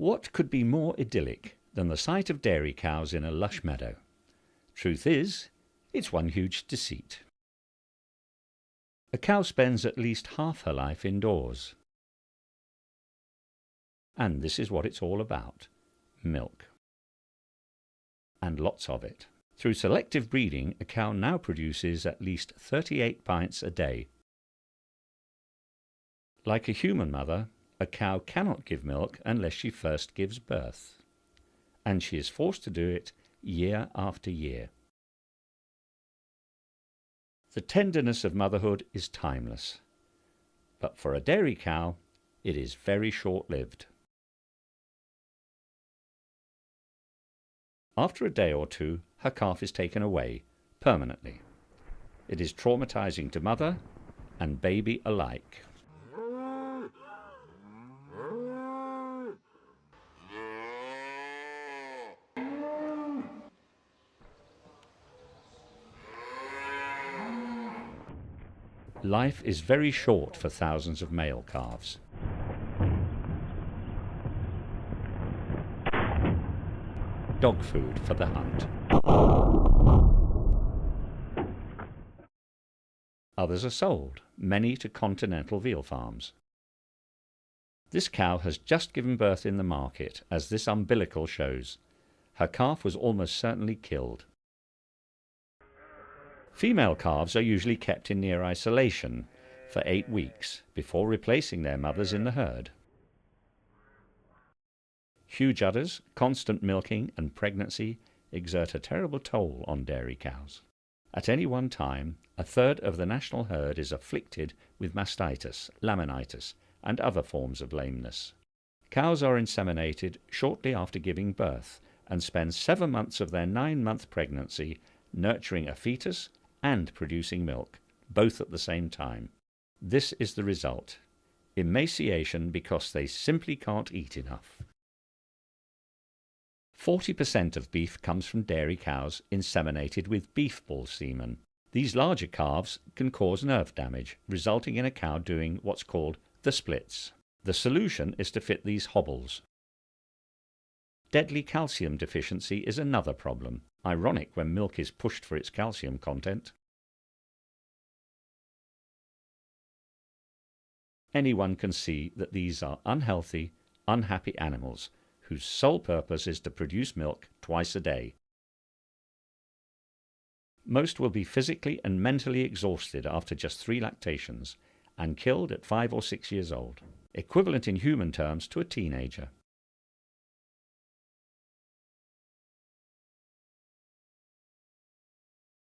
What could be more idyllic than the sight of dairy cows in a lush meadow? Truth is, it's one huge deceit. A cow spends at least half her life indoors. And this is what it's all about: milk. And lots of it. Through selective breeding, a cow now produces at least 38 pints a day. Like a human mother, a cow cannot give milk unless she first gives birth. And she is forced to do it year after year. The tenderness of motherhood is timeless. But for a dairy cow, it is very short-lived. After a day or two, her calf is taken away permanently. It is traumatizing to mother and baby alike. Life is very short for thousands of male calves. Dog food for the hunt. Others are sold, many to continental veal farms. This cow has just given birth in the market, as this umbilical shows. Her calf was almost certainly killed. Female calves are usually kept in near isolation for 8 weeks before replacing their mothers in the herd. Huge udders, constant milking and pregnancy exert a terrible toll on dairy cows. At any one time, a third of the national herd is afflicted with mastitis, laminitis, and other forms of lameness. Cows are inseminated shortly after giving birth and spend 7 months of their 9-month pregnancy nurturing a fetus and producing milk, both at the same time. This is the result: emaciation because they simply can't eat enough. 40% of beef comes from dairy cows inseminated with beef bull semen. These larger calves can cause nerve damage, resulting in a cow doing what's called the splits. The solution is to fit these hobbles. Deadly calcium deficiency is another problem. Ironic when milk is pushed for its calcium content. Anyone can see that these are unhealthy, unhappy animals whose sole purpose is to produce milk twice a day. Most will be physically and mentally exhausted after just 3 lactations and killed at 5 or 6 years old, equivalent in human terms to a teenager.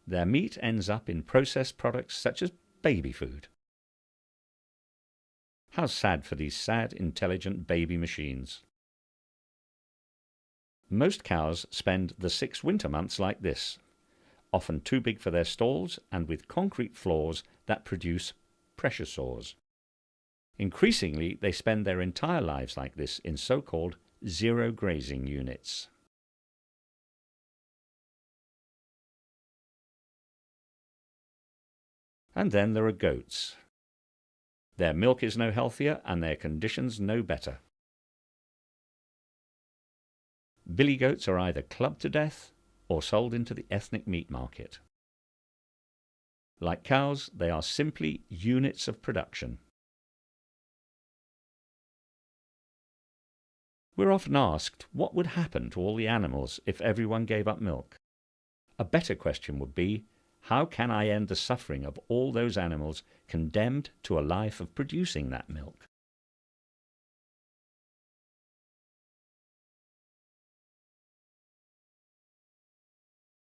Their meat ends up in processed products such as baby food. How sad for these sad, intelligent baby machines. Most cows spend the 6 winter months like this, often too big for their stalls and with concrete floors that produce pressure sores. Increasingly, they spend their entire lives like this in so-called zero grazing units. And then there are goats. Their milk is no healthier and their conditions no better. Billy goats are either clubbed to death or sold into the ethnic meat market. Like cows, they are simply units of production. We're often asked what would happen to all the animals if everyone gave up milk. A better question would be, how can I end the suffering of all those animals condemned to a life of producing that milk?